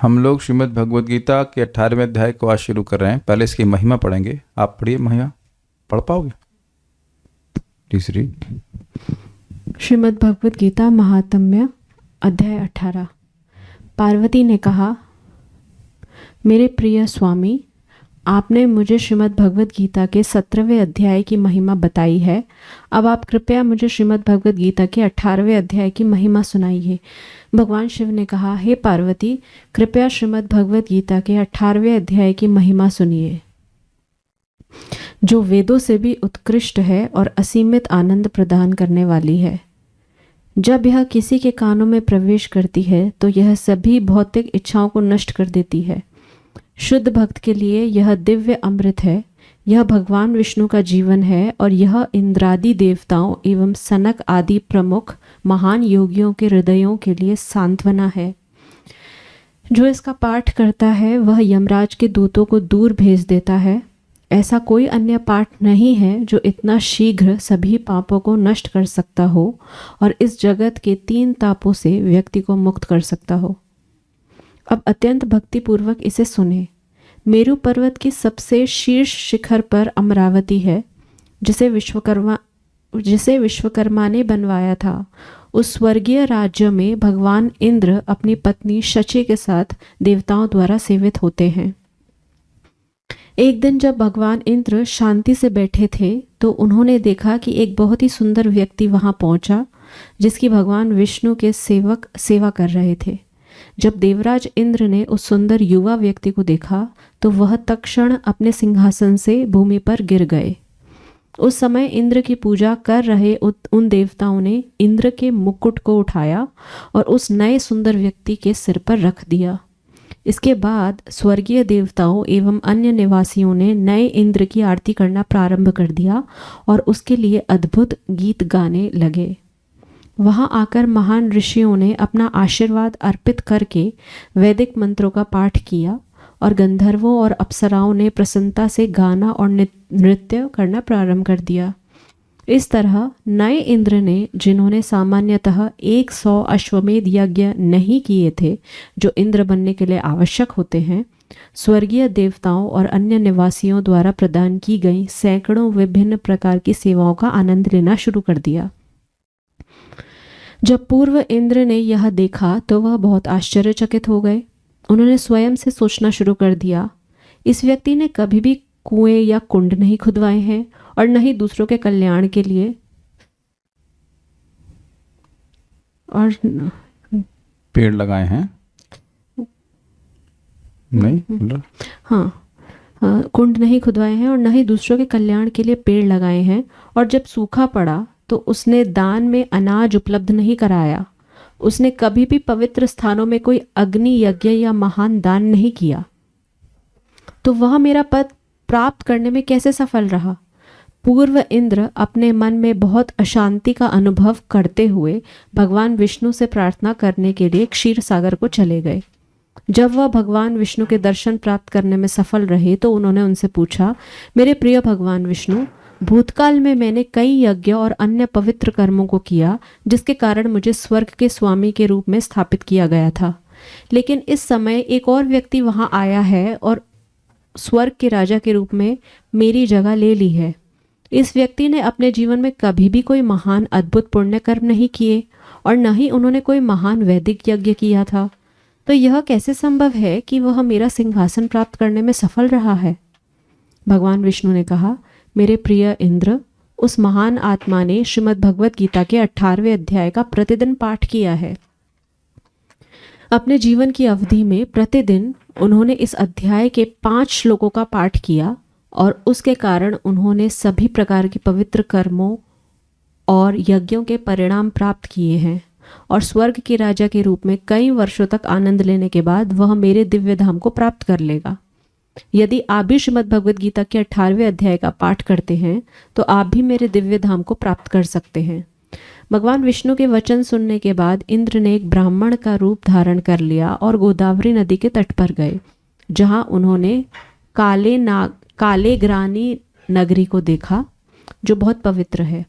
हम लोग श्रीमद् भगवद गीता के 18वें अध्याय को आज शुरू कर रहे हैं। पहले इसकी महिमा पढ़ेंगे। आप पढ़िए, महिमा पढ़ पाओगे? तीसरी श्रीमद् भगवद गीता महात्म्य अध्याय 18। पार्वती ने कहा, मेरे प्रिय स्वामी, आपने मुझे श्रीमद् भगवद गीता के 17वें अध्याय की महिमा बताई है। अब आप कृपया मुझे श्रीमद् भगवद गीता के 18वें अध्याय की महिमा सुनाइए। भगवान शिव ने कहा, हे पार्वती, कृपया श्रीमद् भगवद गीता के 18वें अध्याय की महिमा सुनिए, जो वेदों से भी उत्कृष्ट है और असीमित आनंद प्रदान करने वाली है। जब यह किसी के कानों में प्रवेश करती है तो यह सभी भौतिक इच्छाओं को नष्ट कर देती है। शुद्ध भक्त के लिए यह दिव्य अमृत है। यह भगवान विष्णु का जीवन है और यह इंद्रादि देवताओं एवं सनक आदि प्रमुख महान योगियों के हृदयों के लिए सांत्वना है। जो इसका पाठ करता है वह यमराज के दूतों को दूर भेज देता है। ऐसा कोई अन्य पाठ नहीं है जो इतना शीघ्र सभी पापों को नष्ट कर सकता हो और इस जगत के 3 तापों से व्यक्ति को मुक्त कर सकता हो। अब अत्यंत भक्तिपूर्वक इसे सुने। मेरु पर्वत की सबसे शीर्ष शिखर पर अमरावती है, जिसे विश्वकर्मा ने बनवाया था। उस स्वर्गीय राज्य में भगवान इंद्र अपनी पत्नी शची के साथ देवताओं द्वारा सेवित होते हैं। एक दिन जब भगवान इंद्र शांति से बैठे थे तो उन्होंने देखा कि एक बहुत ही सुंदर व्यक्ति वहां पहुंचा, जिसकी भगवान विष्णु के सेवक सेवा कर रहे थे। जब देवराज इंद्र ने उस सुंदर युवा व्यक्ति को देखा तो वह तत्क्षण अपने सिंहासन से भूमि पर गिर गए। उस समय इंद्र की पूजा कर रहे उन देवताओं ने इंद्र के मुकुट को उठाया और उस नए सुंदर व्यक्ति के सिर पर रख दिया। इसके बाद स्वर्गीय देवताओं एवं अन्य निवासियों ने नए इंद्र की आरती करना प्रारंभ कर दिया और उसके लिए अद्भुत गीत गाने लगे। वहां आकर महान ऋषियों ने अपना आशीर्वाद अर्पित करके वैदिक मंत्रों का पाठ किया और गंधर्वों और अप्सराओं ने प्रसन्नता से गाना और नृत्य करना प्रारंभ कर दिया। इस तरह नए इंद्र ने, जिन्होंने सामान्यतः 100 अश्वमेध यज्ञ नहीं किए थे जो इंद्र बनने के लिए आवश्यक होते हैं, स्वर्गीय देवताओं और अन्य निवासियों द्वारा प्रदान की गई सैकड़ों विभिन्न प्रकार की सेवाओं का आनंद लेना शुरू कर दिया। जब पूर्व इंद्र ने यह देखा तो वह बहुत आश्चर्यचकित हो गए। उन्होंने स्वयं से सोचना शुरू कर दिया, इस व्यक्ति ने कभी भी कुएं या कुंड नहीं खुदवाए हैं और न ही दूसरों के कल्याण के लिए और पेड़ लगाए हैं। नहीं, हाँ, कुंड नहीं खुदवाए हैं और न ही दूसरों के कल्याण के लिए पेड़ लगाए हैं। और जब सूखा पड़ा तो उसने दान में अनाज उपलब्ध नहीं कराया। उसने कभी भी पवित्र स्थानों में कोई अग्नि यज्ञ या महान दान नहीं किया। तो वह मेरा पद प्राप्त करने में कैसे सफल रहा? पूर्व इंद्र अपने मन में बहुत अशांति का अनुभव करते हुए भगवान विष्णु से प्रार्थना करने के लिए क्षीर सागर को चले गए। जब वह भगवान विष्णु के दर्शन प्राप्त करने में सफल रहे तो उन्होंने उनसे पूछा, मेरे प्रिय भगवान विष्णु, भूतकाल में मैंने कई यज्ञ और अन्य पवित्र कर्मों को किया, जिसके कारण मुझे स्वर्ग के स्वामी के रूप में स्थापित किया गया था। लेकिन इस समय एक और व्यक्ति वहां आया है और स्वर्ग के राजा के रूप में मेरी जगह ले ली है। इस व्यक्ति ने अपने जीवन में कभी भी कोई महान अद्भुत पुण्य कर्म नहीं किए और न ही उन्होंने कोई महान वैदिक यज्ञ किया था। तो यह कैसे संभव है कि वह मेरा सिंहासन प्राप्त करने में सफल रहा है? भगवान विष्णु ने कहा, मेरे प्रिय इंद्र, उस महान आत्मा ने श्रीमद् भगवद गीता के 18वें अध्याय का प्रतिदिन पाठ किया है। अपने जीवन की अवधि में प्रतिदिन उन्होंने इस अध्याय के 5 श्लोकों का पाठ किया और उसके कारण उन्होंने सभी प्रकार के पवित्र कर्मों और यज्ञों के परिणाम प्राप्त किए हैं और स्वर्ग के राजा के रूप में कई वर्षों तक आनंद लेने के बाद वह मेरे दिव्य धाम को प्राप्त कर लेगा। यदि आप भी श्रीमद् भगवद गीता के 18वें अध्याय का पाठ करते हैं तो आप भी मेरे दिव्य धाम को प्राप्त कर सकते हैं। भगवान विष्णु के वचन सुनने के बाद इंद्र ने एक ब्राह्मण का रूप धारण कर लिया और गोदावरी नदी के तट पर गए, जहां उन्होंने कालेग्रानी नगरी को देखा, जो बहुत पवित्र है।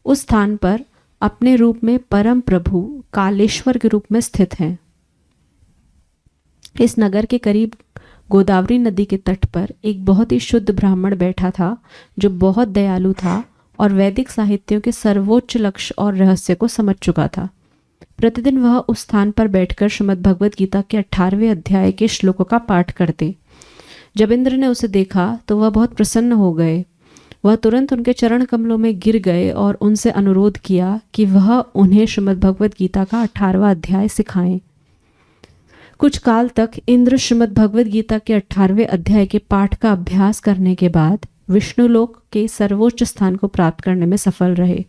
उस स्थान पर अपने रूप में परम प्रभु कालेश्वर के रूप में स्थित हैं। इस नगर के करीब गोदावरी नदी के तट पर एक बहुत ही शुद्ध ब्राह्मण बैठा था जो बहुत दयालु था और वैदिक साहित्यों के सर्वोच्च लक्ष्य और रहस्य को समझ चुका था। प्रतिदिन वह उस स्थान पर बैठकर श्रीमद् भगवद गीता के 18वें अध्याय के श्लोकों का पाठ करते। जब इंद्र ने उसे देखा तो वह बहुत प्रसन्न हो गए। वह तुरंत उनके चरण कमलों में गिर गए और उनसे अनुरोध किया कि वह उन्हें श्रीमद् भगवद गीता का 18वां अध्याय सिखाएं। कुछ काल तक इंद्र श्रीमद् भगवद गीता के 18वें अध्याय के पाठ का अभ्यास करने के बाद विष्णुलोक के सर्वोच्च स्थान को प्राप्त करने में सफल रहे।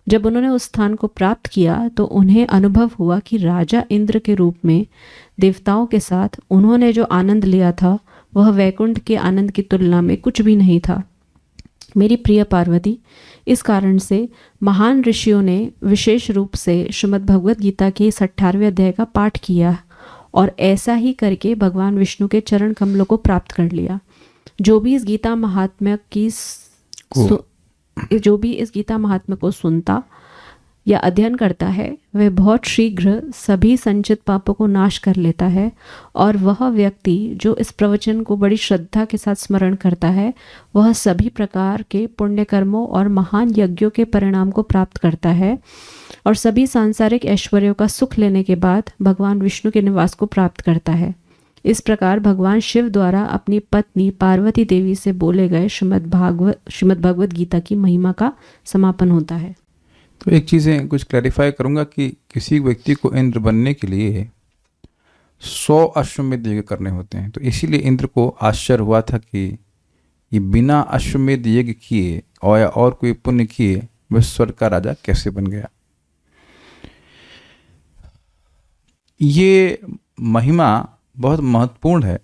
जब उन्होंने उस स्थान को प्राप्त किया तो उन्हें अनुभव हुआ कि राजा इंद्र के रूप में देवताओं के साथ उन्होंने जो आनंद लिया था वह वैकुंठ के आनंद की तुलना में कुछ भी नहीं था। मेरी प्रिय पार्वती, इस कारण से महान ऋषियों ने विशेष रूप से श्रीमद् भगवद गीता के इस 18वें अध्याय का पाठ किया और ऐसा ही करके भगवान विष्णु के चरण कमलों को प्राप्त कर लिया। जो भी इस गीता महात्म्य को सुनता या अध्ययन करता है वह बहुत शीघ्र सभी संचित पापों को नाश कर लेता है, और वह व्यक्ति जो इस प्रवचन को बड़ी श्रद्धा के साथ स्मरण करता है वह सभी प्रकार के पुण्य कर्मों और महान यज्ञों के परिणाम को प्राप्त करता है और सभी सांसारिक ऐश्वर्यों का सुख लेने के बाद भगवान विष्णु के निवास को प्राप्त करता है। इस प्रकार भगवान शिव द्वारा अपनी पत्नी पार्वती देवी से बोले गए श्रीमद् भगवद गीता की महिमा का समापन होता है। तो एक चीज़ें कुछ क्लैरिफाई करूंगा कि किसी व्यक्ति को इंद्र बनने के लिए 100 अश्वमेध यज्ञ करने होते हैं। तो इसीलिए इंद्र को आश्चर्य हुआ था कि ये बिना अश्वमेध यज्ञ किए और कोई पुण्य किए वह स्वर्ग का राजा कैसे बन गया। ये महिमा बहुत महत्वपूर्ण है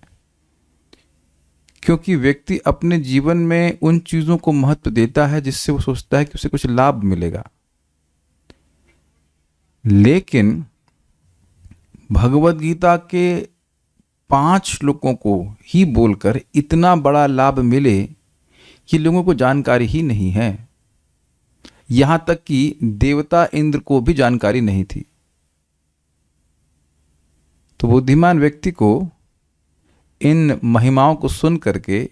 क्योंकि व्यक्ति अपने जीवन में उन चीज़ों को महत्व देता है जिससे वो सोचता है कि उसे कुछ लाभ मिलेगा, लेकिन भगवद गीता के 5 श्लोकों को ही बोलकर इतना बड़ा लाभ मिले कि लोगों को जानकारी ही नहीं है। यहां तक कि देवता इंद्र को भी जानकारी नहीं थी। तो बुद्धिमान व्यक्ति को इन महिमाओं को सुन करके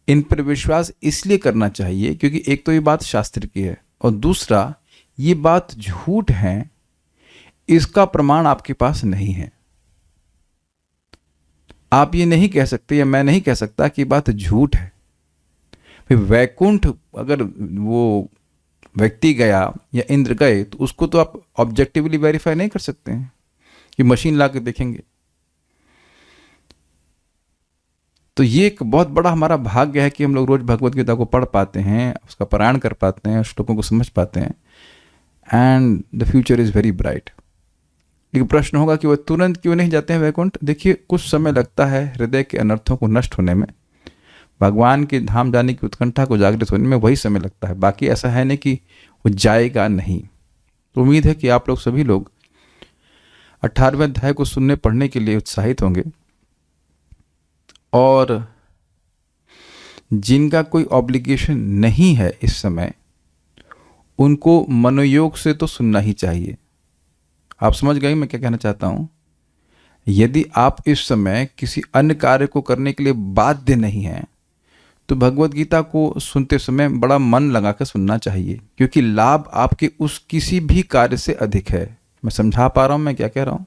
इन पर विश्वास इसलिए करना चाहिए क्योंकि एक तो ये बात शास्त्र की है और दूसरा ये बात झूठ है, इसका प्रमाण आपके पास नहीं है। आप ये नहीं कह सकते या मैं नहीं कह सकता कि बात झूठ है। फिर वैकुंठ अगर वो व्यक्ति गया या इंद्र गए तो उसको तो आप ऑब्जेक्टिवली वेरीफाई नहीं कर सकते हैं कि मशीन ला के देखेंगे। तो ये एक बहुत बड़ा हमारा भाग्य है कि हम लोग रोज भगवद गीता को पढ़ पाते हैं, उसका पारायण कर पाते हैं, श्लोकों को समझ पाते हैं, and the future is very bright. एक प्रश्न होगा कि वह तुरंत क्यों नहीं जाते हैं वैकुंठ। देखिए, कुछ समय लगता है हृदय के अनर्थों को नष्ट होने में, भगवान के धाम जाने की उत्कंठा को जागृत होने में वही समय लगता है। बाकी ऐसा है नहीं कि वो जाएगा नहीं। तो उम्मीद है कि आप लोग सभी लोग 18वें अध्याय को सुनने पढ़ने के लिए उत्साहित होंगे, और जिनका कोई ऑब्लिगेशन नहीं है इस समय उनको मनोयोग से तो सुनना ही चाहिए। आप समझ गए मैं क्या कहना चाहता हूं। यदि आप इस समय किसी अन्य कार्य को करने के लिए बाध्य नहीं हैं तो भगवद गीता को सुनते समय बड़ा मन लगा कर सुनना चाहिए, क्योंकि लाभ आपके उस किसी भी कार्य से अधिक है। मैं समझा पा रहा हूं मैं क्या कह रहा हूं।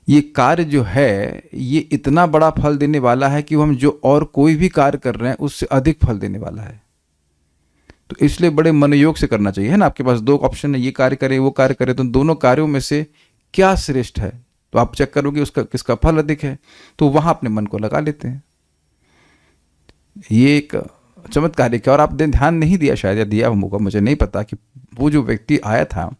ये कार्य जो है ये इतना बड़ा फल देने वाला है कि हम जो और कोई भी कार्य कर रहे हैं उससे अधिक फल देने वाला है। तो इसलिए बड़े मनोयोग से करना चाहिए, है ना। आपके पास 2 ऑप्शन है, ये कार्य करें वो कार्य करें, तो दोनों कार्यों में से क्या श्रेष्ठ है तो आप चेक करोगे उसका किसका फल अधिक है, तो वहां अपने मन को लगा लेते हैं। ये एक चमत्कारिक है और आपने ध्यान नहीं दिया, शायद या दिया होगा मुझे नहीं पता, कि वो जो व्यक्ति आया था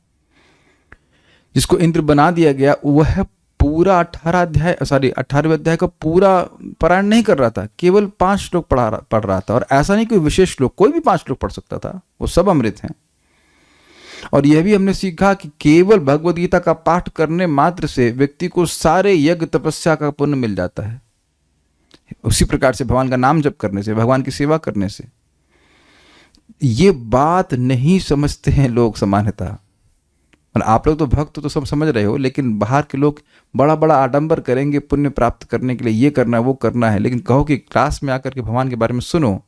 जिसको इंद्र बना दिया गया वह पूरा 18वें अध्याय का पूरा पारायण नहीं कर रहा था, केवल 5 श्लोक पढ़ रहा था। और ऐसा नहीं कोई विशेष श्लोक, कोई भी 5 श्लोक पढ़ सकता था, वो सब अमृत हैं। और यह भी हमने सीखा कि केवल भगवद गीता का पाठ करने मात्र से व्यक्ति को सारे यज्ञ तपस्या का पुण्य मिल जाता है। उसी प्रकार से भगवान का नाम जप करने से, भगवान की सेवा करने से। ये बात नहीं समझते हैं लोग सामान्यतः। और आप लोग तो भक्त तो सब समझ रहे हो, लेकिन बाहर के लोग बड़ा बड़ा आडंबर करेंगे पुण्य प्राप्त करने के लिए, ये करना वो करना है, लेकिन कहो कि क्लास में आकर के भगवान के बारे में सुनो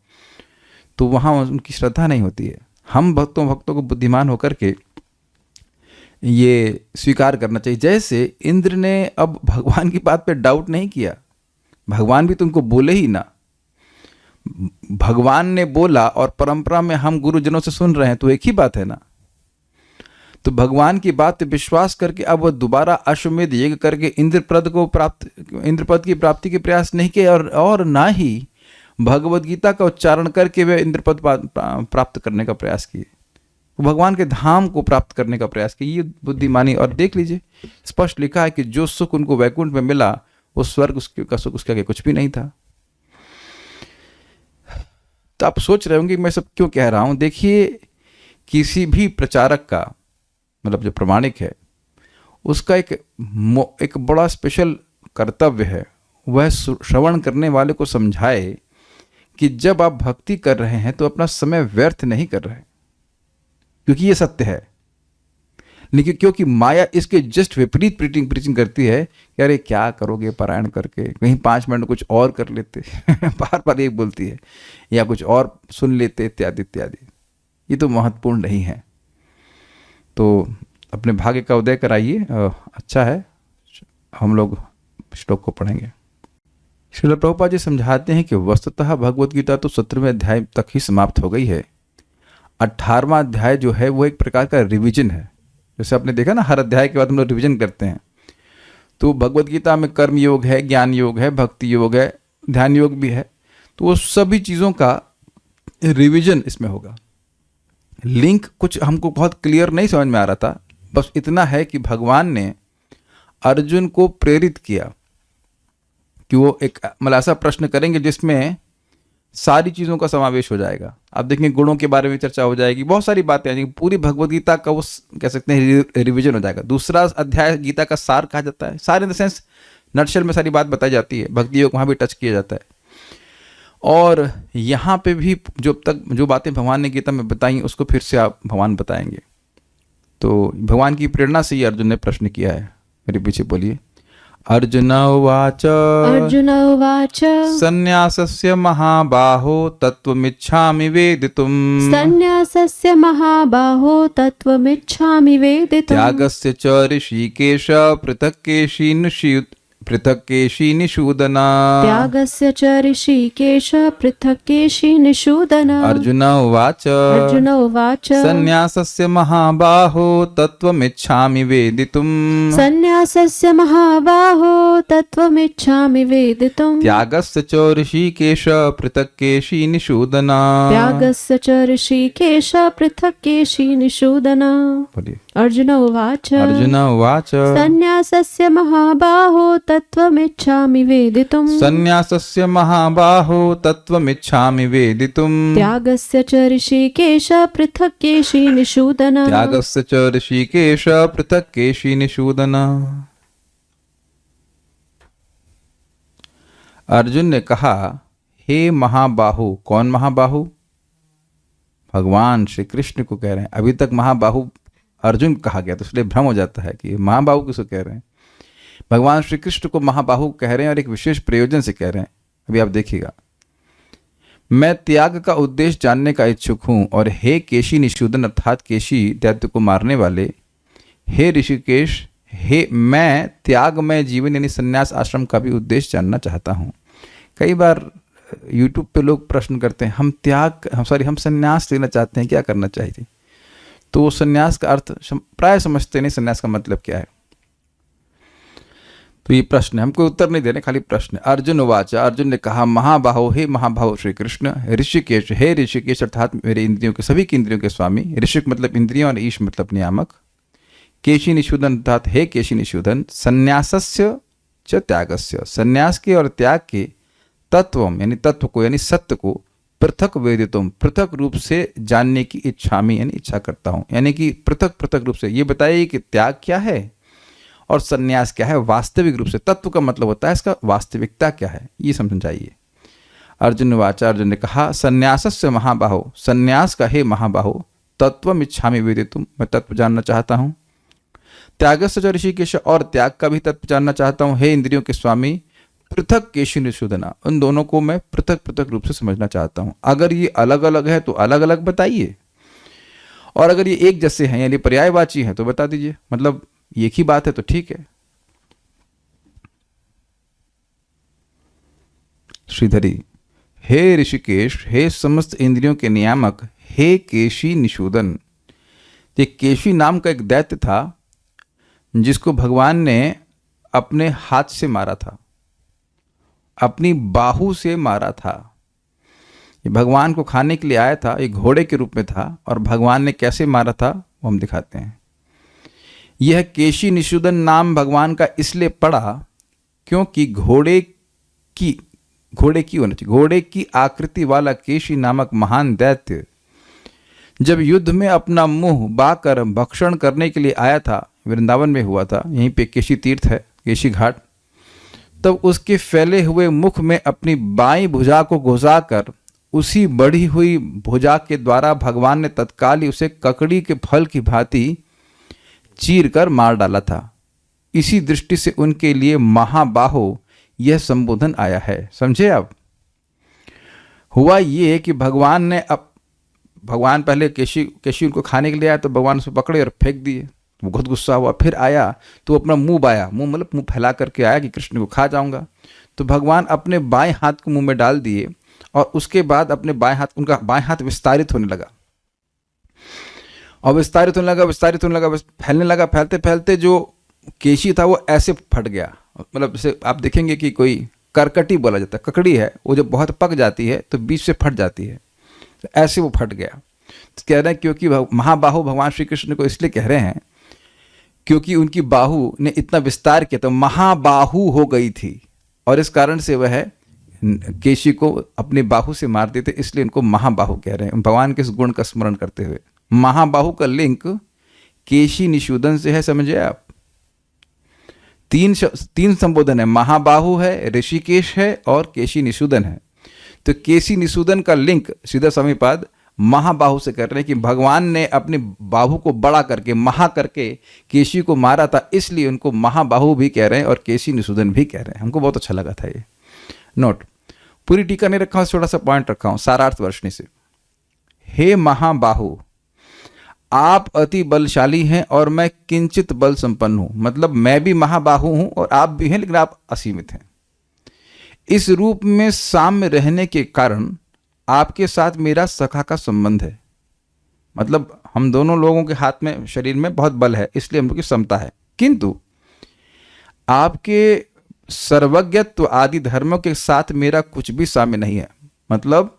तो वहाँ उनकी श्रद्धा नहीं होती है। हम भक्तों को बुद्धिमान होकर के ये स्वीकार करना चाहिए। जैसे इंद्र ने अब भगवान की बात पे डाउट नहीं किया, भगवान भी तुमको बोले ही ना, भगवान ने बोला और परंपरा में हम गुरुजनों से सुन रहे हैं तो एक ही बात है ना। तो भगवान की बात पे विश्वास करके अब वह दोबारा अश्वमेध यज्ञ करके इंद्रपद की प्राप्ति के प्रयास नहीं किए, और ना ही भगवद गीता का उच्चारण करके वे इंद्रपद प्राप्त करने का प्रयास किए, भगवान के धाम को प्राप्त करने का प्रयास किया। ये बुद्धिमानी। और देख लीजिए स्पष्ट लिखा है कि जो सुख उनको वैकुंठ में मिला वो स्वर्ग का सुख उसके आगे कुछ भी नहीं था। तो आप सोच रहे होंगे मैं सब क्यों कह रहा हूं। देखिए किसी भी प्रचारक का मतलब जो प्रमाणिक है उसका एक बड़ा स्पेशल कर्तव्य है, वह श्रवण करने वाले को समझाए कि जब आप भक्ति कर रहे हैं तो अपना समय व्यर्थ नहीं कर रहे, क्योंकि ये सत्य है। लेकिन क्योंकि माया इसके जस्ट विपरीत प्रीचिंग करती है कि अरे क्या करोगे पारायण करके, कहीं 5 मिनट कुछ और कर लेते बार बार ये बोलती है, या कुछ और सुन लेते इत्यादि इत्यादि। ये तो महत्वपूर्ण नहीं है। तो अपने भाग्य का उदय कराइए। अच्छा है, हम लोग श्लोक को पढ़ेंगे। श्रील प्रभुपाद जी समझाते हैं कि वस्तुतः भगवद गीता तो 17वें अध्याय तक ही समाप्त हो गई है। 18वां अध्याय जो है वो एक प्रकार का रिवीजन है। जैसे आपने देखा ना, हर अध्याय के बाद हम लोग रिवीजन करते हैं। तो भगवद गीता में कर्म योग है, ज्ञान योग है, भक्ति योग है, ध्यान योग भी है। तो वो सभी चीज़ों का रिवीजन इसमें होगा। लिंक कुछ हमको बहुत क्लियर नहीं समझ में आ रहा था, बस इतना है कि भगवान ने अर्जुन को प्रेरित किया कि वो एक मतलब ऐसा प्रश्न करेंगे जिसमें सारी चीज़ों का समावेश हो जाएगा। आप देखेंगे गुणों के बारे में चर्चा हो जाएगी, बहुत सारी बातें आ जाएंगी, पूरी भगवद गीता का वो कह सकते हैं रिवीजन हो जाएगा। दूसरा अध्याय गीता का सार कहा जाता है, सार इन द सेंस नटशेल में सारी बात बताई जाती है, भक्ति योग वहाँ भी टच किया जाता है। और यहाँ पे भी जो बातें भगवान ने गीता में बताई उसको फिर से आप भगवान बताएंगे। तो भगवान की प्रेरणा से ही अर्जुन ने प्रश्न किया है। मेरे पीछे बोलिए। अर्जुन उवाच सन्न्यासस्य महाबाहो तत्त्वमिच्छामि वेदितुम् त्यागस्य च ऋषिकेश पृथक् केशी निषूदन अर्जुन उवाच सन्न्यासस्य महाबाहो तत्त्वमिच्छामि वेदितुम् त्यागस्य च ऋषिकेश पृथक् केशी निषूदन। अर्जुन उवाच सन्न्यासस्य महाबाहो तत्त्वमिच्छामि वेदितुम् त्यागस्य च ऋषिकेश पृथक् केशी निषूदन। अर्जुन ने कहा, हे महाबाहु। कौन महाबाहु? भगवान श्री कृष्ण को कह रहे हैं। अभी तक महाबाहु अर्जुन कहा गया तो इसलिए भ्रम हो जाता है कि महाबाहु किसको कह रहे हैं। भगवान श्री कृष्ण को महाबाहु कह रहे हैं और एक विशेष प्रयोजन से कह रहे हैं। अभी आप देखिएगा। मैं त्याग का उद्देश्य जानने का इच्छुक हूं, और हे केशी निषूदन अर्थात केशी दैत्य को मारने वाले, हे ऋषिकेश, मैं त्यागमय जीवन यानी संन्यास आश्रम का भी उद्देश्य जानना चाहता हूं। कई बार यूट्यूब पे लोग प्रश्न करते हैं, हम संन्यास लेना चाहते हैं, क्या करना चाहिए? तो संन्यास का अर्थ प्राय समझते नहीं, संन्यास का मतलब क्या है। तो ये प्रश्न है, हमको उत्तर नहीं देने, खाली प्रश्न है। अर्जुन उवाच, अर्जुन ने कहा, महाबाहो, हे महाबाहो श्री कृष्ण, ऋषिकेश, हे ऋषिकेश अर्थात मेरे इंद्रियों के सभी इंद्रियों के स्वामी, ऋषिक मतलब इंद्रियों और ईश मतलब नियामक, केशी निषूदन अर्थात हे केशी निषूदन, संन्यासस्य च त्यागस्य, संन्यास के और त्याग के तत्वम यानी तत्व को यानी सत्य को पृथक वेदितुम पृथक रूप से जानने की इच्छामी यानी इच्छा करता हूँ। यानी कि पृथक रूप से ये बताइए कि त्याग क्या है और संन्यास क्या है वास्तविक रूप से। तत्व का मतलब होता है इसका वास्तविकता क्या है, ये समझाइए। अर्जुन वाचा, अर्जुन ने कहा, संन्यासस्य महाबाहो, संन्यास का हे महाबाहो, तत्वम इच्छामि वेदितुम, मैं तत्व जानना चाहता हूँ। त्यागस्य च ऋषिकेश, और त्याग का भी तत्व जानना चाहता हूँ। हे इंद्रियों के स्वामी पृथक केशी निषूदना, उन दोनों को मैं पृथक पृथक रूप से समझना चाहता हूँ। अगर ये अलग अलग है तो अलग अलग बताइए, और अगर ये एक जैसे हैं यानी पर्यायवाची हैं तो बता दीजिए। मतलब एक ही बात है तो ठीक है। श्रीधरी, हे ऋषिकेश, हे समस्त इंद्रियों के नियामक, हे केशी निषूदन। ये केशी नाम का एक दैत्य था जिसको भगवान ने अपने हाथ से मारा था, अपनी बाहु से मारा था। ये भगवान को खाने के लिए आया था, ये घोड़े के रूप में था, और भगवान ने कैसे मारा था वो हम दिखाते हैं। यह केशी निषूदन नाम भगवान का इसलिए पड़ा क्योंकि घोड़े की होना चाहिए, घोड़े की आकृति वाला केशी नामक महान दैत्य जब युद्ध में अपना मुंह बाकर भक्षण करने के लिए आया था, वृंदावन में हुआ था, यहीं पे केशी तीर्थ है, केशी घाट, तब उसके फैले हुए मुख में अपनी बाईं भुजा को घुसाकर उसी बढ़ी हुई भुजा के द्वारा भगवान ने तत्काल ही उसे ककड़ी के फल की भांति चीर कर मार डाला था। इसी दृष्टि से उनके लिए महाबाहो यह संबोधन आया है। समझे? अब हुआ ये कि भगवान पहले केशी उनको खाने के लिए आया, तो भगवान उसे पकड़े और फेंक दिए। वो बहुत गुस्सा हुआ, फिर आया तो अपना मुंह बाया, मुंह मतलब मुंह फैला करके आया कि कृष्ण को खा जाऊंगा। तो भगवान अपने बाएं हाथ को मुंह में डाल दिए, और उसके बाद अपने उनका बाएं हाथ विस्तारित होने लगा, और विस्तारित होने लगा, फैलने लगा। फैलते फैलते जो केशी था वो ऐसे फट गया। मतलब जैसे आप देखेंगे कि कोई करकटी बोला जाता है, ककड़ी है, वो जब बहुत पक जाती है तो बीच से फट जाती है, तो ऐसे वो फट गया। तो कह रहे हैं क्योंकि महाबाहु भगवान श्री कृष्ण को इसलिए कह रहे हैं क्योंकि उनकी बाहु ने इतना विस्तार किया तो महाबाहु हो गई थी, और इस कारण से वह केशी को अपनी बाहु से मार देते, इसलिए उनको महाबाहु कह रहे हैं, भगवान के इस गुण का स्मरण करते हुए। महाबाहु का लिंक केशी निषूदन से है, समझे आप? तीन संबोधन है, महाबाहु है, ऋषिकेश है और केशी निषूदन है। तो केशी निषूदन का लिंक सीधा समीपाद महाबाहु से कर रहे हैं कि भगवान ने अपनी बाहु को बड़ा करके महा करके केशी को मारा था, इसलिए उनको महाबाहु भी कह रहे हैं और केशी निषूदन भी कह रहे हैं। हमको बहुत अच्छा लगा था ये नोट। पूरी टीका नहीं रखा हूं, थोड़ा सा पॉइंट रखा हूं सारार्थ वर्षणी से। हे महाबाहु, आप अति बलशाली हैं और मैं किंचित बल संपन्न हूं। मतलब मैं भी महाबाहु हूं और आप भी हैं, लेकिन आप असीमित हैं। इस रूप में साम्य रहने के कारण आपके साथ मेरा सखा का संबंध है। मतलब हम दोनों लोगों के हाथ में, शरीर में बहुत बल है, इसलिए हम लोग की समता है। किंतु आपके सर्वज्ञत्व आदि धर्मों के साथ मेरा कुछ भी साम्य नहीं है। मतलब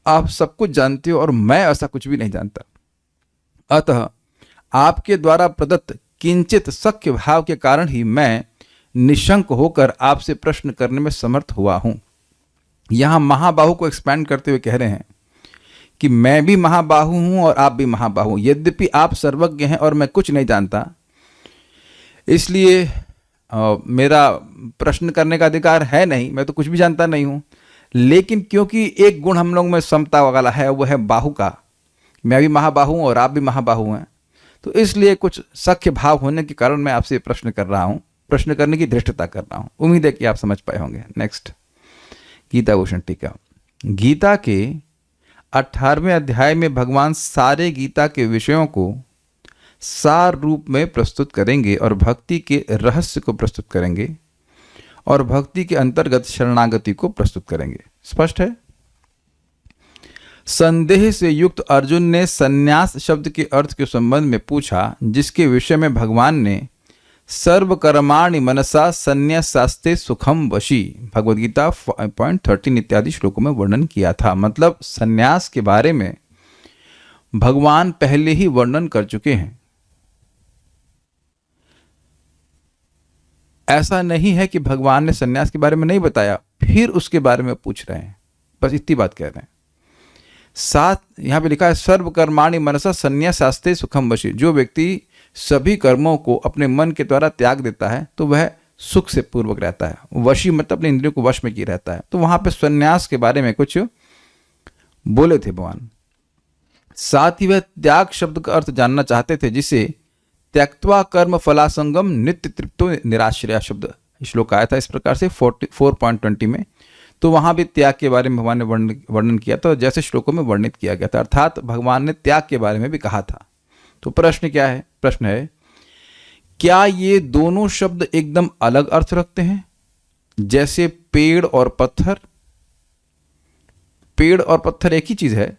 आप सब कुछ जानते हो और मैं ऐसा कुछ भी नहीं जानता। अतः आपके द्वारा प्रदत्त किंचित सख्य भाव के कारण ही मैं निशंक होकर आपसे प्रश्न करने में समर्थ हुआ हूं। यहां महाबाहु को एक्सपैंड करते हुए कह रहे हैं कि मैं भी महाबाहु हूं और आप भी महाबाहु। यद्यपि आप सर्वज्ञ हैं और मैं कुछ नहीं जानता, इसलिए मेरा प्रश्न करने का अधिकार है नहीं, मैं तो कुछ भी जानता नहीं हूं। लेकिन क्योंकि एक गुण हम लोग में समता वाला है, वो है बाहु का, मैं भी महाबाहु और आप भी महाबाहु हैं, तो इसलिए कुछ सख्य भाव होने के कारण मैं आपसे प्रश्न कर रहा हूं, प्रश्न करने की धृष्टता कर रहा हूं। उम्मीद है कि आप समझ पाए होंगे। नेक्स्ट, गीता भूषण टीका। गीता के 18वें अध्याय में भगवान सारे गीता के विषयों को सार रूप में प्रस्तुत करेंगे और भक्ति के रहस्य को प्रस्तुत करेंगे और भक्ति के अंतर्गत शरणागति को प्रस्तुत करेंगे। स्पष्ट है? संदेह से युक्त अर्जुन ने संन्यास शब्द के अर्थ के संबंध में पूछा, जिसके विषय में भगवान ने सर्वकर्माणि मनसा संन्यासास्ते सुखम वशी भगवद गीता 5.13 इत्यादि श्लोकों में वर्णन किया था। मतलब संन्यास के बारे में भगवान पहले ही वर्णन कर चुके हैं। ऐसा नहीं है कि भगवान ने संन्यास के बारे में नहीं बताया फिर उसके बारे में पूछ रहे हैं, बस इतनी बात कह रहे हैं। साथ यहां पे लिखा है सर्वकर्माणि मनसा संन्यासास्ते सुखम वशी। जो व्यक्ति सभी कर्मों को अपने मन के द्वारा त्याग देता है तो वह सुख से पूर्वक रहता है। वशी मतलब अपने इंद्रियों को वश में किए रहता है। तो वहां पे संन्यास के बारे में कुछ बोले थे भगवान। साथ ही वह त्याग शब्द का अर्थ जानना चाहते थे, जिसे त्यक्त्वा कर्म फलासंगम नित्य तृप्तो निराश्रया शब्द श्लोक आया था इस प्रकार से 4.20 में। तो वहां भी त्याग के बारे में भगवान ने वर्णन किया था, जैसे श्लोकों में वर्णित किया गया था, अर्थात भगवान ने त्याग के बारे में भी कहा था। तो प्रश्न क्या है? प्रश्न है, क्या ये दोनों शब्द एकदम अलग अर्थ रखते हैं, जैसे पेड़ और पत्थर? पेड़ और पत्थर एक ही चीज है?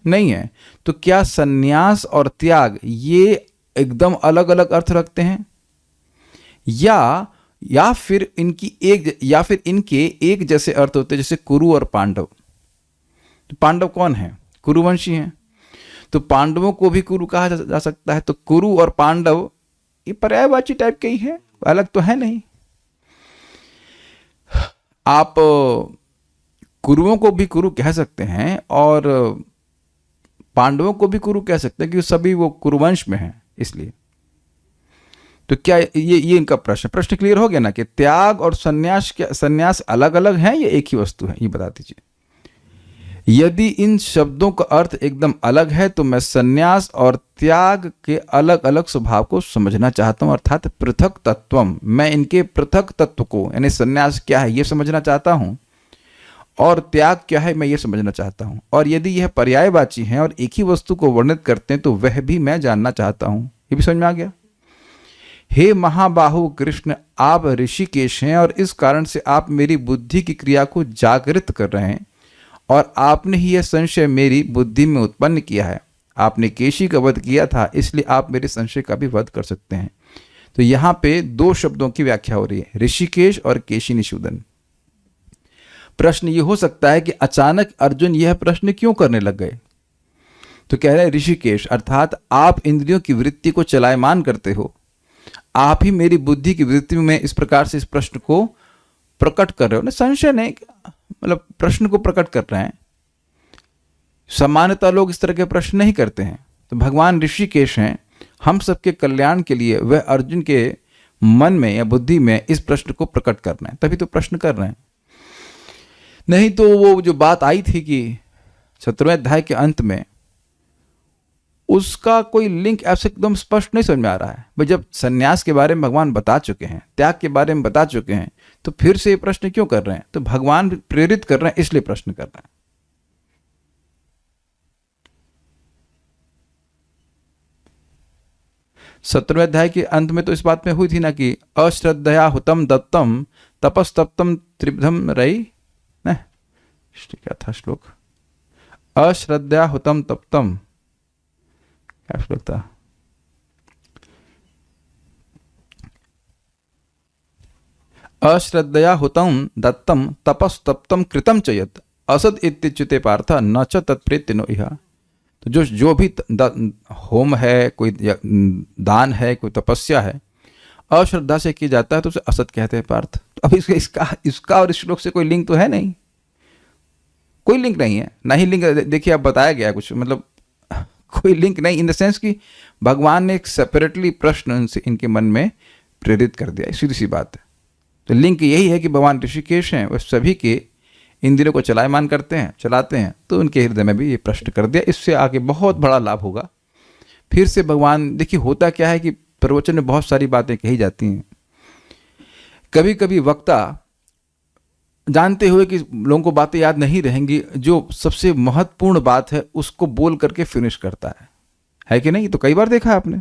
नहीं है। तो क्या सन्यास और त्याग ये एकदम अलग अलग अर्थ रखते हैं, या फिर इनके एक जैसे अर्थ होते हैं, जैसे कुरु और पांडव? तो पांडव कौन है? कुरुवंशी हैं। तो पांडवों को भी कुरु कहा जा सकता है। तो कुरु और पांडव ये पर्यायवाची टाइप के ही है, अलग तो है नहीं। आप कुरुओं को भी कुरु कह सकते हैं और पांडवों को भी कुरु कह सकते हैं, क्योंकि सभी वो कुरुवंश में हैं इसलिए। तो क्या ये इनका प्रश्न क्लियर हो गया ना, कि त्याग और सन्यास अलग अलग हैं या एक ही वस्तु है? ये बता दीजिए। यदि इन शब्दों का अर्थ एकदम अलग है तो मैं सन्यास और त्याग के अलग अलग स्वभाव को समझना चाहता हूं, अर्थात पृथक तत्वम। मैं इनके पृथक तत्व को, यानी सन्यास क्या है ये समझना चाहता हूं और त्याग क्या है मैं ये समझना चाहता हूं। और यदि यह पर्यायवाची हैं और एक ही वस्तु को वर्णित करते हैं तो वह भी मैं जानना चाहता हूं। ये भी समझ में आ गया? हे महाबाहु कृष्ण, आप ऋषिकेश हैं और इस कारण से आप मेरी बुद्धि की क्रिया को जागृत कर रहे हैं और आपने ही यह संशय मेरी बुद्धि में उत्पन्न किया है। आपने केशी का वध किया था, इसलिए आप मेरे संशय का भी वध कर सकते हैं। तो यहाँ पे दो शब्दों की व्याख्या हो रही है, ऋषिकेश और केशी निषूदन। प्रश्न ये हो सकता है कि अचानक अर्जुन यह प्रश्न क्यों करने लग गए? तो कह रहे हैं ऋषिकेश अर्थात आप इंद्रियों की वृत्ति को चलायमान करते हो, आप ही मेरी बुद्धि की वृत्ति में इस प्रकार से इस प्रश्न को प्रकट कर रहे हो ना। संशय नहीं, मतलब प्रश्न को प्रकट कर रहे हैं। सामान्यतः लोग इस तरह के प्रश्न नहीं करते हैं। तो भगवान ऋषिकेश हैं, हम सबके कल्याण के लिए वह अर्जुन के मन में या बुद्धि में इस प्रश्न को प्रकट कर रहे हैं, तभी तो प्रश्न कर रहे हैं। नहीं तो वो जो बात आई थी कि 17वें अध्याय के अंत में, उसका कोई लिंक ऐसे एकदम स्पष्ट नहीं समझ में आ रहा है। भाई जब सन्यास के बारे में भगवान बता चुके हैं, त्याग के बारे में बता चुके हैं, तो फिर से ये प्रश्न क्यों कर रहे हैं? तो भगवान प्रेरित कर रहे हैं इसलिए प्रश्न कर रहे हैं। सत्रहवें अध्याय के अंत में तो इस बात में हुई थी ना कि अश्रद्धया हुतम दत्तम तपस्तप्तम त्रिविधम रई न, क्या था श्लोक? अश्रद्धया हुतम तप्तम, क्या श्लोक था? अश्रद्धया हुतम दत्तम तपस्तप्तम कृतम च यत् असद इत्युच्यते पार्थ न च तत्प्रेत्य नो इह। तो जो भी होम है, कोई दान है, कोई तपस्या है, अश्रद्धा से की जाता है तो उसे असत कहते हैं पार्थ। तो अब इसका और इस श्लोक से कोई लिंक तो है नहीं, कोई लिंक नहीं है, ना ही लिंक। देखिए अब बताया गया कुछ, मतलब कोई लिंक नहीं, इन द सेंस कि भगवान ने एक सेपरेटली प्रश्न इनके मन में प्रेरित कर दिया, सीधी सी बात है। तो लिंक यही है कि भगवान ऋषिकेश हैं, वह सभी के इंद्रियों को चलायमान करते हैं, चलाते हैं, तो उनके हृदय में भी ये प्रश्न कर दिया। इससे आगे बहुत बड़ा लाभ होगा। फिर से भगवान, देखिए होता क्या है कि प्रवचन में बहुत सारी बातें कही जाती हैं। कभी कभी वक्ता जानते हुए कि लोगों को बातें याद नहीं रहेंगी, जो सबसे महत्वपूर्ण बात है उसको बोल करके फिनिश करता है कि नहीं? तो कई बार देखा है आपने।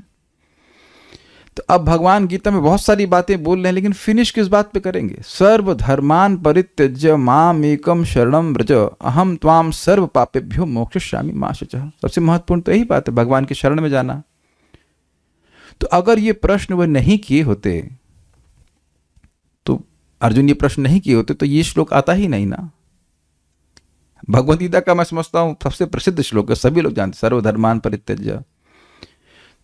तो अब भगवान गीता में बहुत सारी बातें बोल रहे हैं, लेकिन फिनिश किस बात पे करेंगे? सर्व धर्मान परित्यज्य माम एकम शरणम व्रज अहम त्वाम सर्व पापेभ्यो मोक्षयिष्यामि मा शुचः। सबसे महत्वपूर्ण तो यही बात है, भगवान की शरण में जाना। तो अगर ये प्रश्न वह नहीं किए होते, तो अर्जुन ये प्रश्न नहीं किए होते, तो ये श्लोक आता ही नहीं ना। भगवद गीता का मैं समझता हूं सबसे प्रसिद्ध श्लोक है, सभी लोग जानते, सर्वधर्मान परित्यज्य।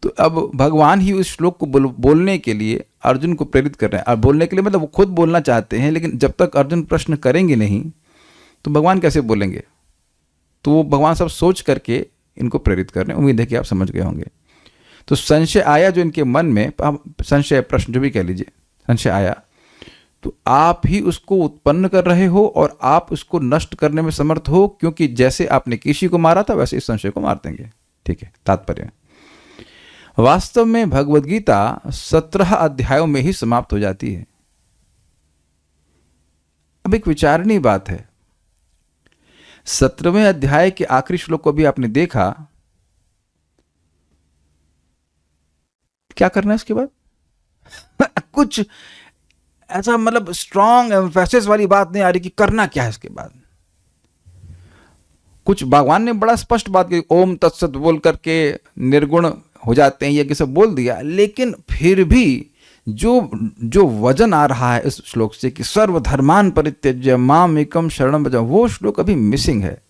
तो अब भगवान ही उस श्लोक को बोलने के लिए अर्जुन को प्रेरित कर रहे हैं। और बोलने के लिए मतलब वो खुद बोलना चाहते हैं, लेकिन जब तक अर्जुन प्रश्न करेंगे नहीं तो भगवान कैसे बोलेंगे? तो वो भगवान सब सोच करके इनको प्रेरित कर रहे हैं। उम्मीद है कि आप समझ गए होंगे। तो संशय आया जो इनके मन में, संशय प्रश्न जो भी कह लीजिए, संशय आया, तो आप ही उसको उत्पन्न कर रहे हो और आप उसको नष्ट करने में समर्थ हो, क्योंकि जैसे आपने केशी को मारा था वैसे इस संशय को मार देंगे। ठीक है, तात्पर्य। वास्तव में भगवद गीता 17 अध्यायों में ही समाप्त हो जाती है। अब एक विचारणीय बात है, 17वें अध्याय के आखिरी श्लोक को भी आपने देखा, क्या करना है इसके बाद? कुछ ऐसा मतलब स्ट्रॉन्ग एम्फेसिस वाली बात नहीं आ रही कि करना क्या है इसके बाद। कुछ भगवान ने बड़ा स्पष्ट बात की, ओम तत्सत बोल करके निर्गुण हो जाते हैं, ये कि सब बोल दिया, लेकिन फिर भी जो वजन आ रहा है इस श्लोक से कि सर्वधर्मान परित्यज्य माम एकम शरणम भज, वो श्लोक अभी मिसिंग है।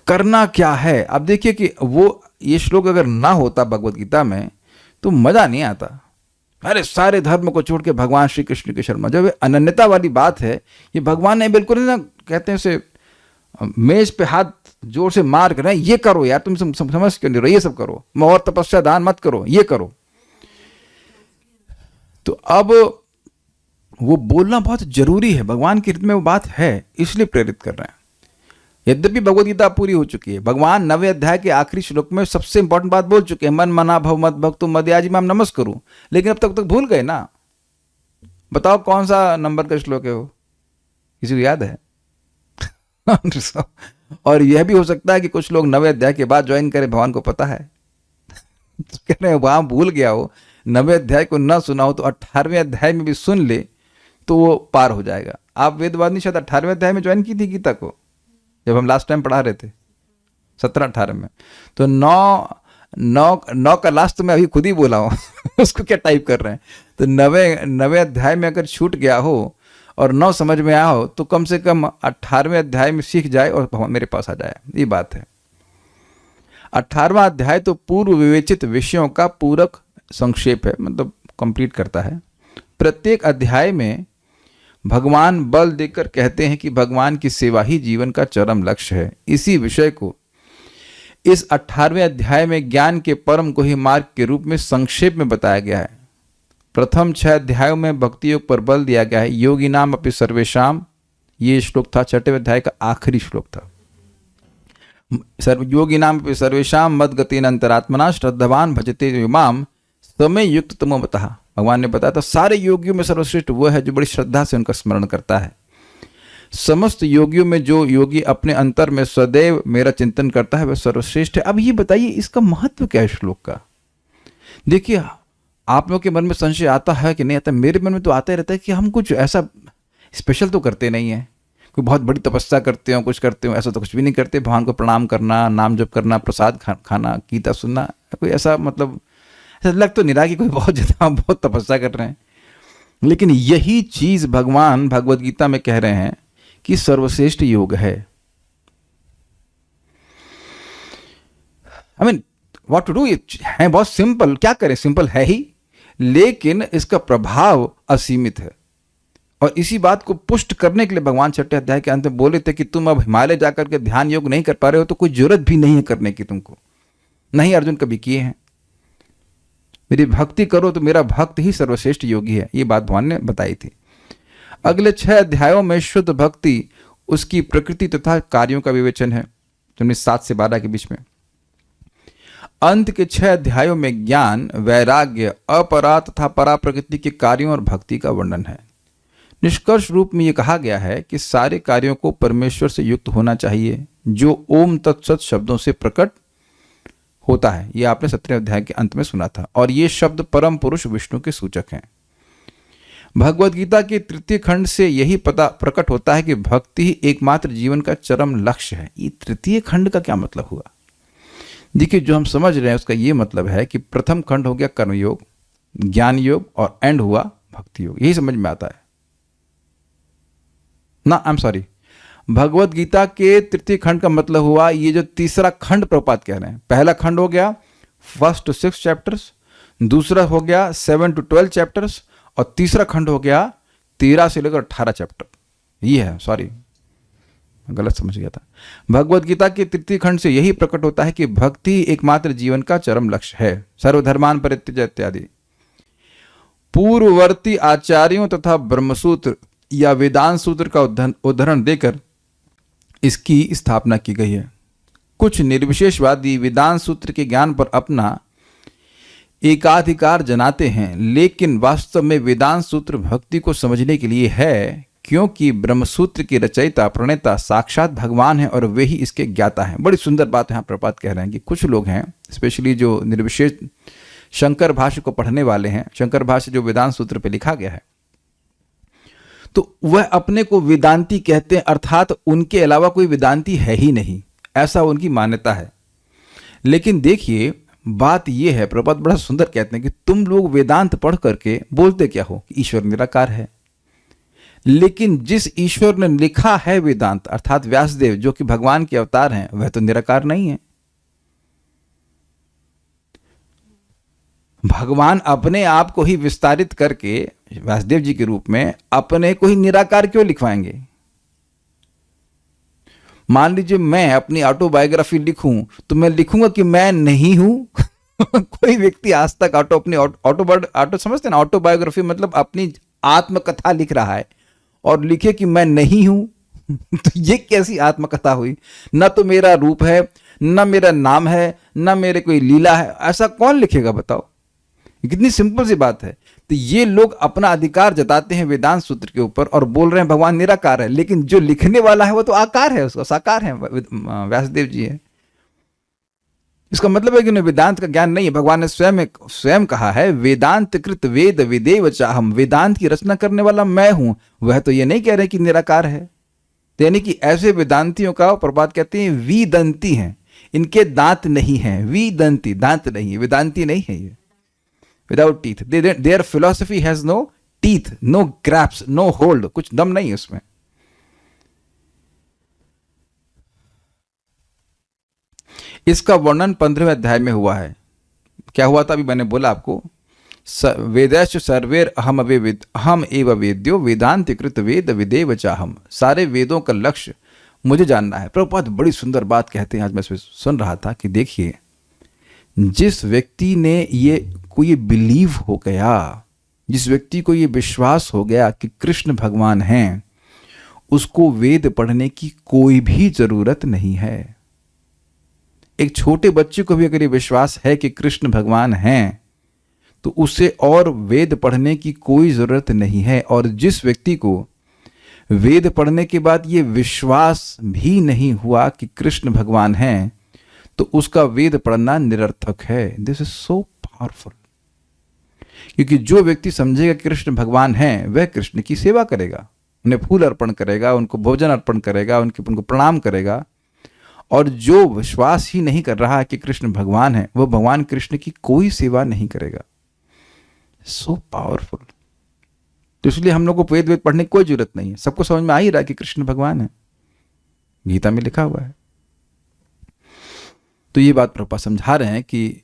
करना क्या है? अब देखिए कि वो ये श्लोक अगर ना होता भगवद गीता में तो मजा नहीं आता। अरे सारे धर्म को छोड़ के भगवान श्री कृष्ण के शरण, जब अनन्यता वाली बात है, ये भगवान ने बिल्कुल ना कहते हैं उसे मेज पे हाथ जोर से मार कर, ये करो यार, तुम समझ क्यों नहीं रहो, ये सब करो, और तपस्या दान मत करो, ये करो। तो अब वो बोलना बहुत जरूरी है, भगवान के हृदय में वो बात है, इसलिए प्रेरित कर रहे हैं। यद्यपि भगवद गीता पूरी हो चुकी है, भगवान 9वें अध्याय के आखिरी श्लोक में सबसे इंपॉर्टेंट बात बोल चुके हैं, मन मना भव मत भक्तु मदयाजी माम नमस्करू, लेकिन अब तक भूल गए ना। बताओ कौन सा नंबर का श्लोक है वो, किसी को याद है? और यह भी हो सकता है कि कुछ लोग 9वें अध्याय के बाद ज्वाइन करें, भगवान को पता है। कह रहे हैं वहां भूल गया हो, 9वें अध्याय को ना सुना हो तो 18वें अध्याय में भी सुन ले तो वो पार हो जाएगा। आप वेदवादिनी शायद 18वें अध्याय में ज्वाइन की थी गीता को, जब हम लास्ट टाइम पढ़ा रहे थे 17-18 में, तो 9 का लास्ट में अभी खुद ही बोला हूँ। उसको क्या टाइप कर रहे हैं? तो 9वें अध्याय में अगर छूट गया हो और 9 समझ में आया हो तो कम से कम 18वें अध्याय में सीख जाए और मेरे पास आ जाए, ये बात है। 18वां अध्याय तो पूर्व विवेचित विषयों का पूरक संक्षेप है, मतलब कंप्लीट करता है। प्रत्येक अध्याय में भगवान बल देकर कहते हैं कि भगवान की सेवा ही जीवन का चरम लक्ष्य है। इसी विषय को इस 18वें अध्याय में ज्ञान के परम को ही मार्ग के रूप में संक्षेप में बताया गया है। प्रथम 6 अध्यायों में भक्ति योग पर बल दिया गया है। योगी नाम अपि सर्वेशाम, ये श्लोक था 6वें अध्याय का आखिरी श्लोक था। योगी नाम अपि सर्वेशाम मद गति अंतरात्मना श्रद्धावान भजते माम समय युक्त तमोमतः। भगवान ने बताया था सारे योगियों में सर्वश्रेष्ठ वह है जो बड़ी श्रद्धा से उनका स्मरण करता है। समस्त योगियों में जो योगी अपने अंतर में सदैव मेरा चिंतन करता है वह सर्वश्रेष्ठ है। अब ये बताइए इसका महत्व क्या है श्लोक का? देखिए आप लोग के मन में संशय आता है कि नहीं आता? मेरे मन में तो आता ही रहता है कि हम कुछ ऐसा स्पेशल तो करते नहीं है, कोई बहुत बड़ी तपस्या करते हो, कुछ करते हो, ऐसा तो कुछ भी नहीं करते। भगवान को प्रणाम करना, नाम जप करना, प्रसाद खाना, गीता सुनना, कोई ऐसा मतलब लग तो नहीं रहा कि कोई बहुत ज़्यादा बहुत तपस्या कर रहे हैं। लेकिन यही चीज भगवान भगवद गीता में कह रहे हैं कि सर्वश्रेष्ठ योग है। I mean what to do, है बहुत सिंपल, क्या करें, सिंपल है ही, लेकिन इसका प्रभाव असीमित है। और इसी बात को पुष्ट करने के लिए भगवान 6 अध्याय के अंत में बोले थे कि तुम अब हिमालय जाकर के ध्यान योग नहीं कर पा रहे हो तो कोई जरूरत भी नहीं है करने की तुमको, नहीं अर्जुन कभी किए हैं। मेरी भक्ति करो तो मेरा भक्त ही सर्वश्रेष्ठ योगी है, ये बात भगवान ने बताई थी। अगले 6 अध्यायों में शुद्ध भक्ति, उसकी प्रकृति तथा कार्यों का विवेचन है, जिनमें 7 से 12 के बीच में। अंत के 6 अध्यायों में ज्ञान, वैराग्य, अपरा तथा परा प्रकृति के कार्यों और भक्ति का वर्णन है। निष्कर्ष रूप में यह कहा गया है कि सारे कार्यों को परमेश्वर से युक्त होना चाहिए, जो ओम तत्सत शब्दों से प्रकट होता है। यह आपने 17वें अध्याय के अंत में सुना था, और ये शब्द परम पुरुष विष्णु के सूचक हैं। भगवद गीता के 3य खंड से यही पता प्रकट होता है कि भक्ति ही एकमात्र जीवन का चरम लक्ष्य है। ये 3य खंड का क्या मतलब हुआ? देखिए जो हम समझ रहे हैं उसका ये मतलब है कि प्रथम खंड हो गया कर्मयोग, ज्ञान योग, और एंड हुआ भक्ति योग। यही समझ में आता है ना? I am sorry, Bhagavad Gita के 3य खंड का मतलब हुआ ये जो तीसरा खंड प्रभुपाद कह रहे हैं। पहला खंड हो गया 1 to 6 चैप्टर्स, दूसरा हो गया 7 to 12 चैप्टर्स, और तीसरा खंड हो गया 13 से लेकर 18 चैप्टर। ये है, सॉरी गलत समझ गया था। भगवद गीता के 3य खंड से यही प्रकट होता है कि भक्ति एकमात्र जीवन का चरम लक्ष्य है। सर्वधर्मान परित्यज्य इत्यादि पूर्ववर्ती आचार्यों तथा ब्रह्मसूत्र या वेदांत सूत्र का उदाहरण देकर इसकी स्थापना की गई है। कुछ निर्विशेषवादी वेदांत सूत्र के ज्ञान पर अपना एकाधिकार जनाते हैं, लेकिन वास्तव में वेदांत सूत्र भक्ति को समझने के लिए है, क्योंकि ब्रह्मसूत्र की रचयिता प्रणेता साक्षात भगवान है और वे ही इसके ज्ञाता हैं। बड़ी सुंदर बात यहाँ प्रपात कह रहे हैं कि कुछ लोग हैं, स्पेशली जो निर्विशेष शंकर भाष्य को पढ़ने वाले हैं, शंकर भाष्य जो वेदांत सूत्र पे लिखा गया है, तो वह अपने को वेदांती कहते हैं, अर्थात उनके अलावा कोई वेदांती है ही नहीं, ऐसा उनकी मान्यता है। लेकिन देखिए बात यह है, प्रपात बड़ा सुंदर कहते हैं कि तुम लोग वेदांत पढ़ करके बोलते क्या हो कि ईश्वर निराकार है, लेकिन जिस ईश्वर ने लिखा है वेदांत, अर्थात व्यासदेव जो कि भगवान के अवतार हैं, वह तो निराकार नहीं है। भगवान अपने आप को ही विस्तारित करके व्यासदेव जी के रूप में अपने को ही निराकार क्यों लिखवाएंगे? मान लीजिए मैं अपनी ऑटोबायोग्राफी लिखूं तो मैं लिखूंगा कि मैं नहीं हूं। कोई व्यक्ति आज तक ऑटो समझते ना, ऑटोबायोग्राफी मतलब अपनी आत्मकथा लिख रहा है और लिखे कि मैं नहीं हूं। तो ये कैसी आत्मकथा हुई? ना तो मेरा रूप है, ना मेरा नाम है, ना मेरे कोई लीला है, ऐसा कौन लिखेगा बताओ? कितनी सिंपल सी बात है। तो ये लोग अपना अधिकार जताते हैं वेदांत सूत्र के ऊपर और बोल रहे हैं भगवान निराकार है, लेकिन जो लिखने वाला है वो तो आकार है, उसका साकार है, व्यासदेव जी है। इसका मतलब है कि उन्हें वेदांत का ज्ञान नहीं है। भगवान ने स्वयं कहा है, वेदांत कृत वेद विदेव चाहम, वेदांत की रचना करने वाला मैं हूं। वह तो ये नहीं कह रहे कि निराकार है। तो यानी कि ऐसे वेदांतियों का प्रपात कहते हैं विदंती हैं, इनके दांत नहीं है। विदंती दांत नहीं है, वेदांती नहीं है ये। Without teeth, their philosophy has no teeth, no grasp, no hold, कुछ दम नहीं है उसमें। इसका वर्णन 15वें अध्याय में हुआ है। क्या हुआ था अभी मैंने बोला आपको, वेदैश्च सर्वेर अहम एव वेद्यो वेदांत कृत वेद विदेव चाहम। सारे वेदों का लक्ष्य मुझे जानना है। प्रभुपाद बड़ी सुंदर बात कहते हैं, आज मैं सुन रहा था कि देखिए, जिस व्यक्ति ने को ये बिलीव हो गया, जिस व्यक्ति को ये विश्वास हो गया कि कृष्ण भगवान हैं, उसको वेद पढ़ने की कोई भी जरूरत नहीं है। एक छोटे बच्चे को भी अगर ये विश्वास है कि कृष्ण भगवान हैं, तो उसे और वेद पढ़ने की कोई जरूरत नहीं है। और जिस व्यक्ति को वेद पढ़ने के बाद ये विश्वास भी नहीं हुआ कि कृष्ण भगवान हैं, तो उसका वेद पढ़ना निरर्थक है। This is so powerful. क्योंकि जो व्यक्ति समझेगा कृष्ण भगवान हैं, वह कृष्ण की सेवा करेगा, उन्हें फूल अर्पण करेगा, उनको भोजन अर्पण करेगा, उनको प्रणाम करेगा। और जो विश्वास ही नहीं कर रहा है कि कृष्ण भगवान है, वह भगवान कृष्ण की कोई सेवा नहीं करेगा। So powerful. तो इसलिए हम लोग को वेद पढ़ने की कोई जरूरत नहीं है। सबको समझ में आ ही रहा है कि कृष्ण भगवान है, गीता में लिखा हुआ है। तो ये बात प्रभुपाद समझा रहे हैं कि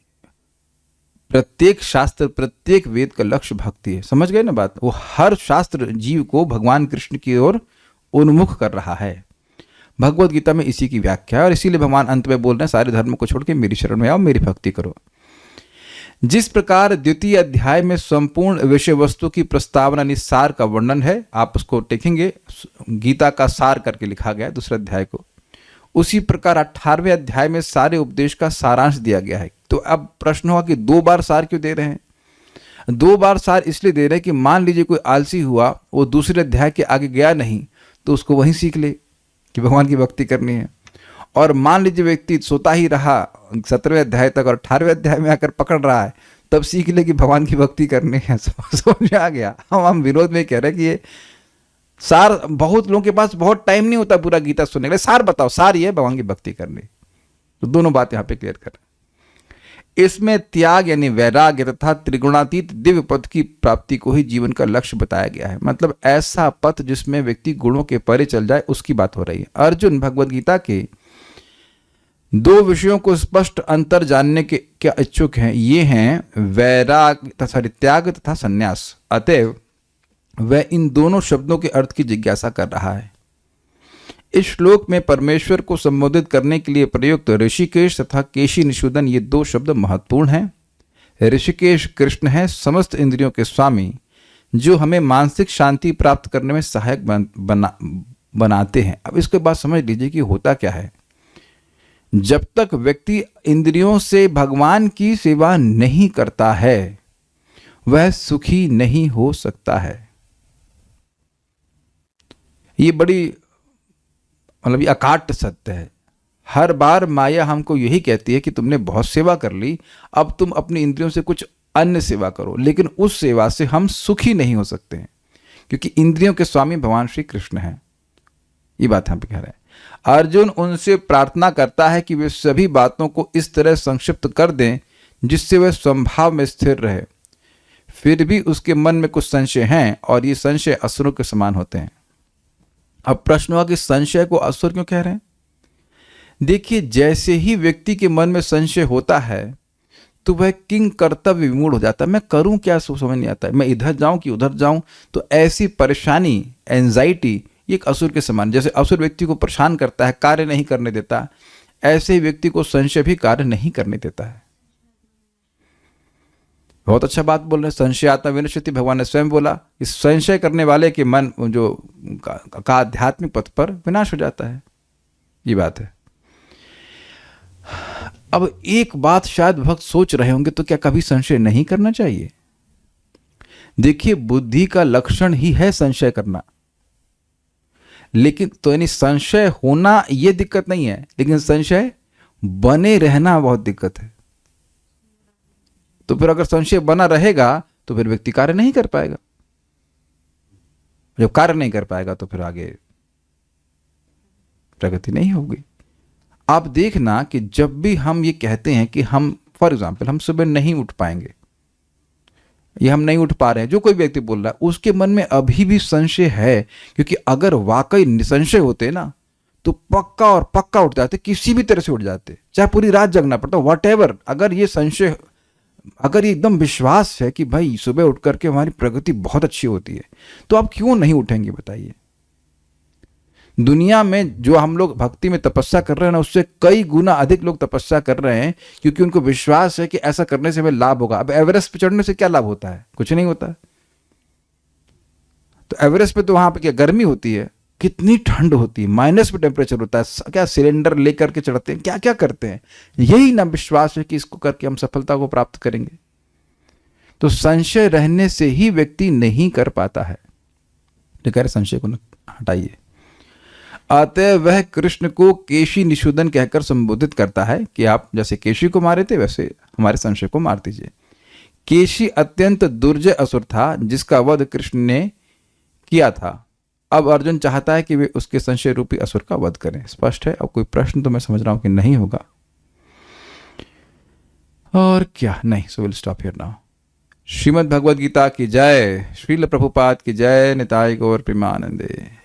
प्रत्येक शास्त्र, प्रत्येक वेद का लक्ष्य भक्ति है। समझ गए ना बात? वो हर शास्त्र जीव को भगवान कृष्ण की ओर उन्मुख कर रहा है। भगवत गीता में इसी की व्याख्या है और इसीलिए भगवान अंत में बोल रहे हैं, सारे धर्म को छोड़ के मेरी शरण में आओ, मेरी भक्ति करो। जिस प्रकार द्वितीय अध्याय में संपूर्ण विषय वस्तु की प्रस्तावना निस्सार का वर्णन है, आप उसको देखेंगे, गीता का सार करके लिखा गया है दूसरे अध्याय को, उसी प्रकार 18वें अध्याय में सारे उपदेश का सारांश दिया गया है। तो अब प्रश्न हुआ कि 2 बार सार क्यों दे रहे हैं? 2 बार सार इसलिए दे रहे हैं कि मान लीजिए कोई आलसी हुआ, वो दूसरे अध्याय के आगे गया नहीं, तो उसको वहीं सीख ले कि भगवान की भक्ति करनी है। और मान लीजिए व्यक्ति सोता ही रहा 17वें अध्याय तक और 18वें अध्याय में आकर पकड़ रहा है, तब सीख ले कि भगवान की भक्ति करनी है। समझ आ गया? हम विरोध में कह रहे हैं कि ये सार, बहुत लोगों के पास बहुत टाइम नहीं होता पूरा गीता सुनने के लिए। सार बताओ, सार ये भगवान की भक्ति करनी। तो दोनों बात यहाँ पे क्लियर कर। इसमें त्याग यानी वैराग्य तथा त्रिगुणातीत दिव्य पथ की प्राप्ति को ही जीवन का लक्ष्य बताया गया है। मतलब ऐसा पथ जिसमें व्यक्ति गुणों के परे चल जाए, उसकी बात हो रही है। अर्जुन भगवद गीता के 2 विषयों को स्पष्ट अंतर जानने के क्या इच्छुक हैं। ये हैं वैराग्य तथा त्याग तथा संन्यास। अतएव वह इन दोनों शब्दों के अर्थ की जिज्ञासा कर रहा है। इस श्लोक में परमेश्वर को संबोधित करने के लिए प्रयुक्त ऋषिकेश तथा केशी निषूदन, ये 2 शब्द महत्वपूर्ण हैं। ऋषिकेश कृष्ण है, समस्त इंद्रियों के स्वामी, जो हमें मानसिक शांति प्राप्त करने में सहायक बनाते हैं। अब इसके बाद समझ लीजिए कि होता क्या है। जब तक व्यक्ति इंद्रियों से भगवान की सेवा नहीं करता है वह सुखी नहीं हो सकता है। ये बड़ी मतलब ये अकाट्य सत्य है। हर बार माया हमको यही कहती है कि तुमने बहुत सेवा कर ली, अब तुम अपनी इंद्रियों से कुछ अन्य सेवा करो, लेकिन उस सेवा से हम सुखी नहीं हो सकते हैं, क्योंकि इंद्रियों के स्वामी भगवान श्री कृष्ण हैं। ये बात हम कह रहे हैं। अर्जुन उनसे प्रार्थना करता है कि वे सभी बातों को इस तरह संक्षिप्त कर दें जिससे वह स्वभाव में स्थिर रहे। फिर भी उसके मन में कुछ संशय हैं और ये संशय असुरों के समान होते हैं। अब प्रश्न हुआ कि संशय को असुर क्यों कह रहे हैं? देखिए, जैसे ही व्यक्ति के मन में संशय होता है तो वह किंग कर्तव्य विमूढ़ हो जाता है। मैं करूं क्या, समझ नहीं आता है, मैं इधर जाऊं कि उधर जाऊं। तो ऐसी परेशानी, एंजाइटी, ये एक असुर के समान। जैसे असुर व्यक्ति को परेशान करता है, कार्य नहीं करने देता, ऐसे ही व्यक्ति को संशय भी कार्य नहीं करने देता है। बहुत अच्छा बात बोल रहे हैं। संशयात्मा विनश्यति, भगवान ने स्वयं बोला, इस संशय करने वाले के मन जो का आध्यात्मिक पथ पर विनाश हो जाता है। ये बात है। अब एक बात शायद भक्त सोच रहे होंगे, तो क्या कभी संशय नहीं करना चाहिए? देखिए, बुद्धि का लक्षण ही है संशय करना। लेकिन तो यानी संशय होना ये दिक्कत नहीं है, लेकिन संशय बने रहना बहुत दिक्कत है। तो फिर अगर संशय बना रहेगा तो फिर व्यक्ति कार्य नहीं कर पाएगा। जब कार्य नहीं कर पाएगा तो फिर आगे प्रगति नहीं होगी। आप देखना कि जब भी हम ये कहते हैं कि हम, फॉर एग्जाम्पल, हम सुबह नहीं उठ पाएंगे, ये हम नहीं उठ पा रहे हैं, जो कोई व्यक्ति बोल रहा है उसके मन में अभी भी संशय है। क्योंकि अगर वाकई निसंशय होते ना तो पक्का और पक्का उठ जाते, किसी भी तरह से उठ जाते, चाहे पूरी रात जगना पड़ता, व्हाटएवर। अगर ये संशय, अगर ये एकदम विश्वास है कि भाई सुबह उठ करके हमारी प्रगति बहुत अच्छी होती है, तो आप क्यों नहीं उठेंगे बताइए? दुनिया में जो हम लोग भक्ति में तपस्या कर रहे हैं ना, उससे कई गुना अधिक लोग तपस्या कर रहे हैं, क्योंकि उनको विश्वास है कि ऐसा करने से हमें लाभ होगा। अब एवरेस्ट पे चढ़ने से क्या लाभ होता है? कुछ नहीं होता। तो एवरेस्ट पे तो वहां पे क्या गर्मी होती है, कितनी ठंड होती है, माइनस में टेम्परेचर होता है, क्या सिलेंडर लेकर के चढ़ते हैं, क्या क्या करते हैं। यही ना विश्वास है कि इसको करके हम सफलता को प्राप्त करेंगे। तो संशय रहने से ही व्यक्ति नहीं कर पाता है। तो कह रहे संशय को हटाइए। अतः वह कृष्ण को केशी निषूदन कहकर संबोधित करता है कि आप जैसे केशी को मारे थे वैसे हमारे संशय को मार दीजिए। केशी अत्यंत दुर्जय असुर था जिसका वध कृष्ण ने किया था। अब अर्जुन चाहता है कि वे उसके संशय रूपी असुर का वध करें। स्पष्ट है। अब कोई प्रश्न तो मैं समझ रहा हूं कि नहीं होगा, और क्या नहीं। So will stop here now. Shrimad Bhagavad Gita की जय, श्रील प्रभुपाद की जय, निताय गौर प्रेमानंदे।